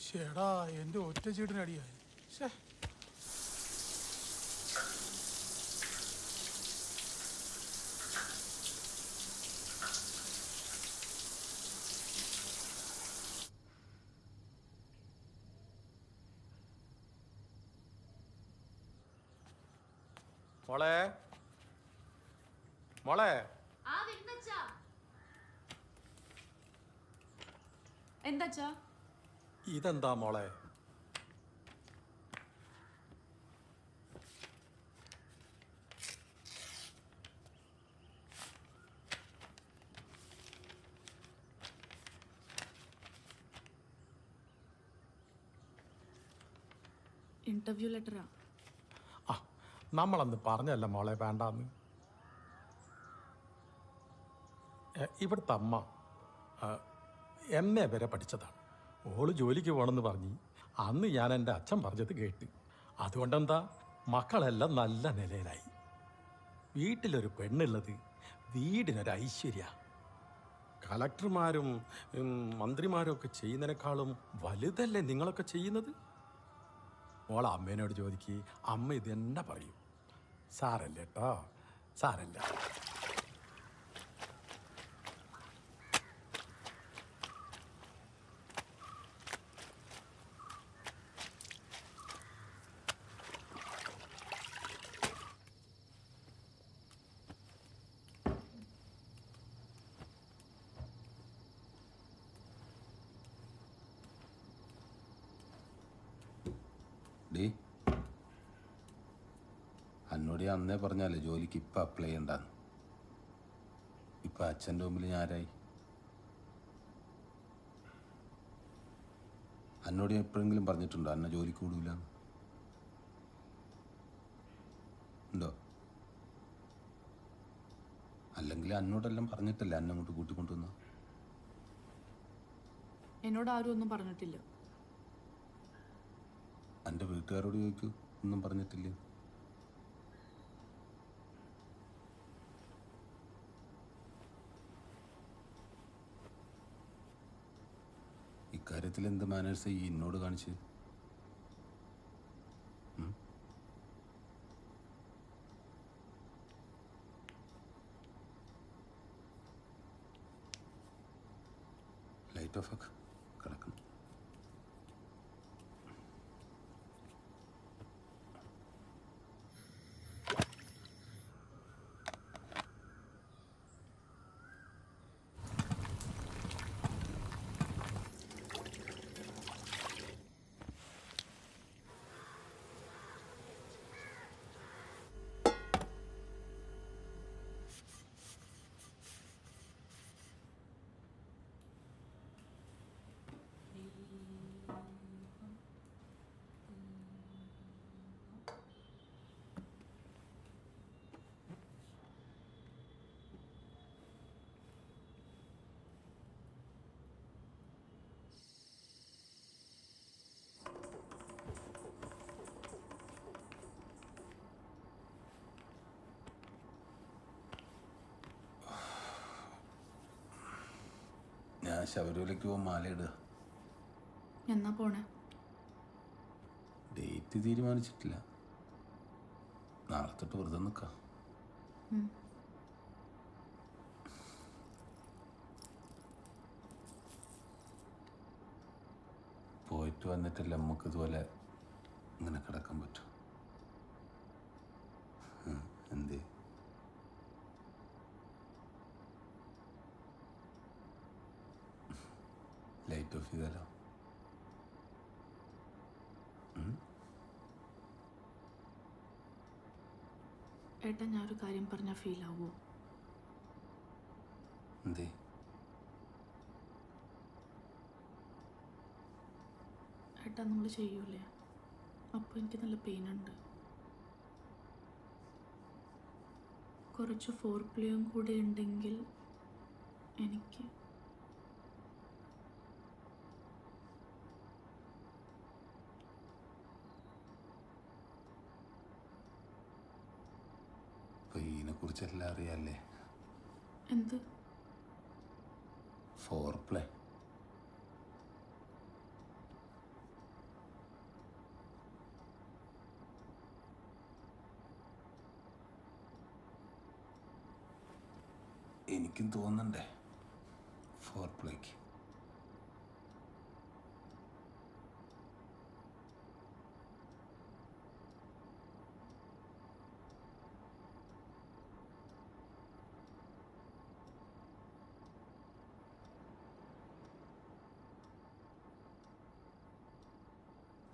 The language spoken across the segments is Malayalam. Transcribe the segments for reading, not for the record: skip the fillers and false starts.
ചേടാ എൻ്റെ ഒറ്റ ചീട്ടിനടിയായി. ശേ, മോളെ മോളെ എന്താച്ചാ ഇതെന്താ മോളെ? ഇന്റർവ്യൂ ലെറ്ററാ. ആ, നമ്മളന്ന് പറഞ്ഞല്ല മോളെ വേണ്ടാന്ന്. ഇവിടുത്തെ അമ്മ MA വരെ പഠിച്ചതാണ്. ഓള് ജോലിക്ക് പോകണമെന്ന് പറഞ്ഞ് അന്ന് ഞാൻ എൻ്റെ അച്ഛൻ പറഞ്ഞത് കേട്ട്. അതുകൊണ്ടെന്താ, മക്കളെല്ലാം നല്ല നിലയിലായി. വീട്ടിലൊരു പെണ്ണുള്ളത് വീടിനൊരു ഐശ്വര്യ. കളക്ടർമാരും മന്ത്രിമാരും ഒക്കെ ചെയ്യുന്നതിനേക്കാളും വലുതല്ലേ നിങ്ങളൊക്കെ ചെയ്യുന്നത്? മോളെ അമ്മേനോട് ചോദിക്ക്, അമ്മ ഇത് തന്നെ പറയും. സാരല്ല കേട്ടോ, സാരല്ല. എന്നോട് അന്നേ പറഞ്ഞാലേ ജോലിക്ക് ഇപ്പം അപ്ലൈ ചെയ്യണ്ടെന്ന്. ഇപ്പം അച്ഛൻ്റെ മുമ്പിൽ ഞാൻ ആരായി? എന്നോട് എപ്പോഴെങ്കിലും പറഞ്ഞിട്ടുണ്ടോ എന്നെ ജോലിക്ക് കൂടൂല? ഉണ്ടോ? അല്ലെങ്കിൽ എന്നോടെല്ലാം പറഞ്ഞിട്ടല്ലേ എന്നെ അങ്ങോട്ട് കൂട്ടിക്കൊണ്ടുവന്ന? എന്നോട് ആരും ഒന്നും പറഞ്ഞിട്ടില്ല. എൻ്റെ വീട്ടുകാരോട് ചോദിക്കൂ, ഒന്നും പറഞ്ഞിട്ടില്ല. ഇക്കാര്യത്തിൽ എന്ത് മാനേഴ്സ് ഈ എന്നോട് കാണിച്ച്? ലൈറ്റ് ഓഫ് ആക്ക്, കിടക്കണം. ഞാൻ ശബരിമലയ്ക്ക് പോകാൻ മാലയിടുക. എന്നാ പോണേ? ഡേറ്റ് തീരുമാനിച്ചിട്ടില്ല. നാളെ തൊട്ട് വെറുതെ നിൽക്കാം. പോയിട്ട് വന്നിട്ടല്ല നമുക്ക് ഇതുപോലെ ഇങ്ങനെ കിടക്കാൻ പറ്റും. എന്തേ? ലൈറ്റ് ഓഫ് ചെയ്താലോ? ഏട്ടാ, ഞാനൊരു കാര്യം പറഞ്ഞാൽ ഫീൽ ആവുമോ? എന്തേ? ഏട്ടാ, നമ്മൾ ചെയ്യൂലേ? അപ്പോൾ എനിക്ക് നല്ല പെയിനുണ്ട്. കുറച്ച് ഫോർപ്ലേയും കൂടെ ഉണ്ടെങ്കിൽ എനിക്ക് ഇതിനെക്കുറിച്ചെല്ലാം അറിയാല്ലേ? എന്ത്? Foreplay. എനിക്കും തോന്നണ്ടേ ഫോർ പ്ലേക്ക്.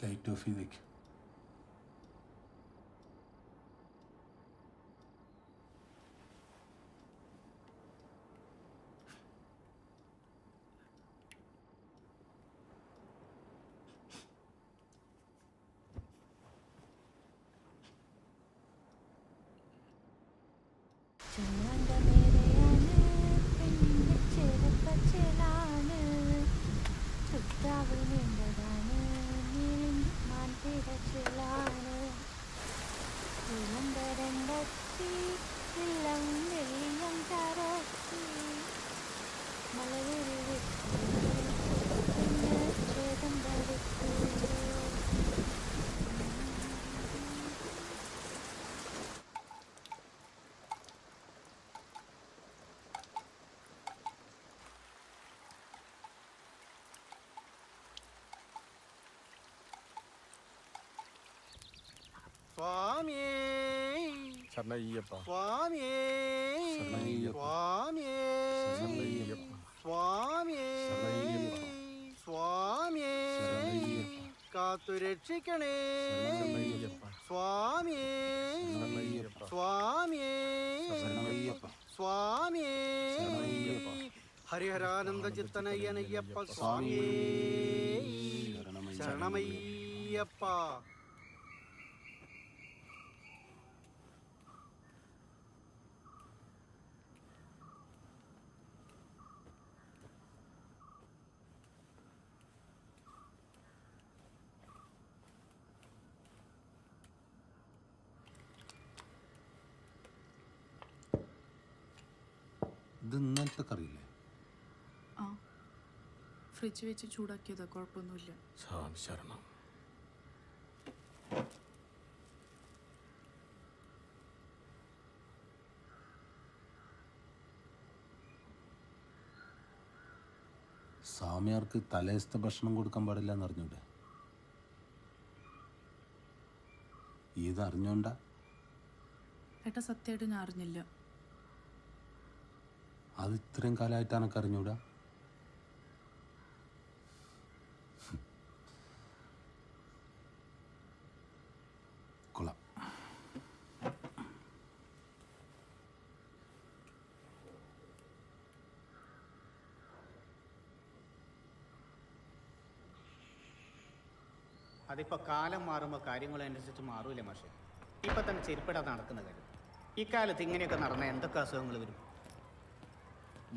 ലൈറ്റ് ഓഫ് ചെയ്തേക്ക്. ചുമന്ന മേരയാണ് പെണ്ണിന്റെ ചെറുപ്പച്ചലാണ് ചുറ്റാവ് നീണ്ടതാണ് നീളിന്റെ മാൻപിടച്ചിലാണ് വിളംബരണ്ടത്തി ഇളം വെള്ളിയം കരത്തി മലയൊരു പിന്നെ ഛേദം വരുത്തി. സ്വാമിയേ ശരണയ്യപ്പ സ്വാമിയേ ശരണയ്യപ്പ. സ്വാമിയേ ശരണയ്യപ്പ. സ്വാമിയേ ശരണയ്യപ്പ. സ്വാമിയേ ശരണയ്യപ്പ. കാത്തു രക്ഷിക്കണേ ശരണയ്യപ്പ. സ്വാമിയേ ശരണയ്യപ്പ. സ്വാമിയേ ശരണയ്യപ്പ. സ്വാമിയേ ശരണയ്യപ്പ. ഹരിഹരാനന്ദ ചിത്തനയ്യനയ്യപ്പ സ്വാമിയേ ശരണമയ്യപ്പ. ഇത് ഇന്നലത്തെ കറിയില്ലേ? ആ ഫ്രിഡ്ജ് വെച്ച് ചൂടാക്കിയതാ, കുഴപ്പമൊന്നുമില്ല. സ്വാമി ശരണം. സ്വാമിയാർക്ക് തലേസത്തെ ഭക്ഷണം കൊടുക്കാൻ പാടില്ല എന്ന് അറിഞ്ഞൂടെ? ഇത് അറിഞ്ഞോണ്ടാ? ഏട്ടാ സത്യമായിട്ട് ഞാൻ അറിഞ്ഞില്ല. അത് ഇത്രയും കാലമായിട്ട് എനക്ക് അറിഞ്ഞൂടാ? കൊള്ളാം. അതിപ്പോൾ കാലം മാറുമ്പോൾ കാര്യങ്ങളനുസരിച്ച് മാറൂലേ മാഷെ. ഇപ്പം തന്നെ ചെരുപ്പിടാതെ നടക്കുന്ന കാര്യം. ഇക്കാലത്ത് ഇങ്ങനെയൊക്കെ നടന്നാൽ എന്തൊക്കെ അസുഖങ്ങൾ വരും.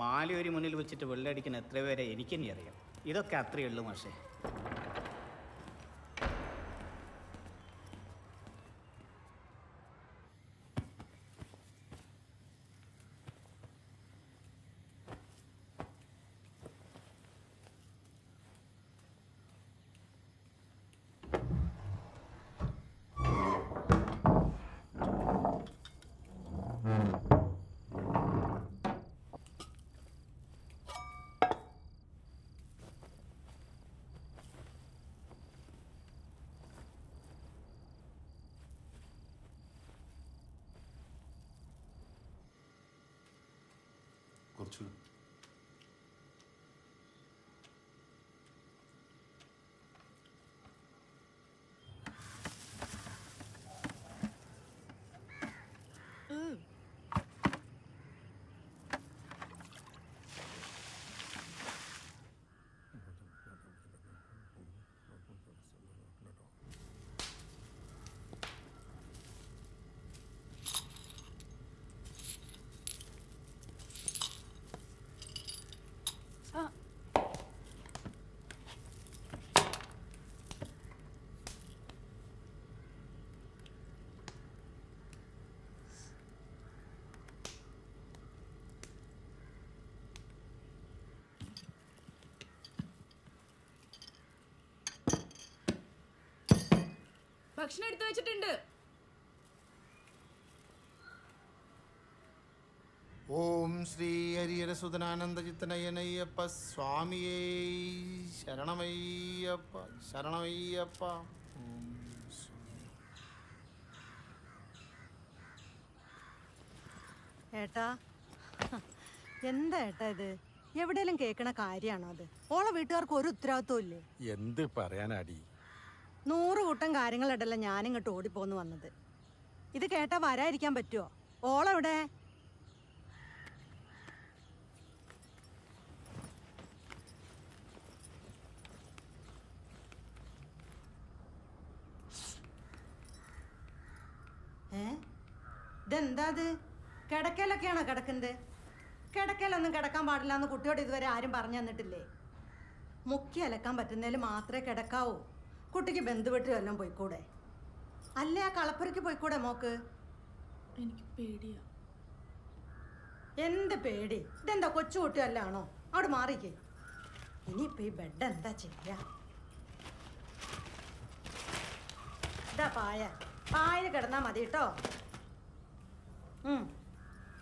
മാലയൊരു മുന്നിൽ വെച്ചിട്ട് വെള്ളടിക്കുന്ന എത്ര പേരെ എനിക്കെന്നെ അറിയാം. ഇതൊക്കെ അത്രയേ ഉള്ളൂ മാഷെ. കുറച്ച് ഭക്ഷണം എടുത്തു വെച്ചിട്ടുണ്ട്. ഓം ശ്രീ ഹരിഹരസുതനാനന്ദചിത്തനയനയ്യപ്പ സ്വാമിയേ ശരണമയ്യപ്പ ശരണമയ്യപ്പ. ഏട്ടാ എന്താ ഏട്ടാ ഇത്? എവിടെയെങ്കിലും കേൾക്കണ കാര്യമാണോ അത്? ഓളെ വീട്ടുകാർക്ക് ഒരു ഉത്തരവാദിത്വം ഇല്ലേ? എന്ത് പറയാനാടി? 100 കൂട്ടം കാര്യങ്ങളിടല്ല ഞാനിങ്ങോട്ട് ഓടിപ്പോന്ന് വന്നത്. ഇത് കേട്ടാ വരാതിരിക്കാൻ പറ്റുമോ? ഓളെവിടെ? ഇതെന്താ ഇത്? കിടക്കയിലൊക്കെയാണോ കിടക്കുന്നത്? കിടക്കയിലൊന്നും കിടക്കാൻ പാടില്ല എന്ന് കുട്ടിയോട് ഇതുവരെ ആരും പറഞ്ഞു തന്നിട്ടില്ലേ? മുക്കി അലക്കാൻ പറ്റുന്നതിൽ മാത്രമേ കിടക്കാവൂ. കുട്ടിക്ക് ബന്ധുവീട്ടിൽ വല്ലതും പോയിക്കൂടെ? അല്ലേ ആ കളപ്പുരയ്ക്ക് പോയിക്കൂടെ മോക്ക്? എനിക്ക് പേടിയാ. എന്ത് പേടി? ഇതെന്താ കൊച്ചു കുട്ടിയല്ലാണോ? അവിടെ മാറിക്കേ. ഇനിയിപ്പോൾ ഈ ബെഡ് എന്താ ചെയ്യാ? ഇതാ പായ. പായ കിടന്നാൽ മതി കേട്ടോ.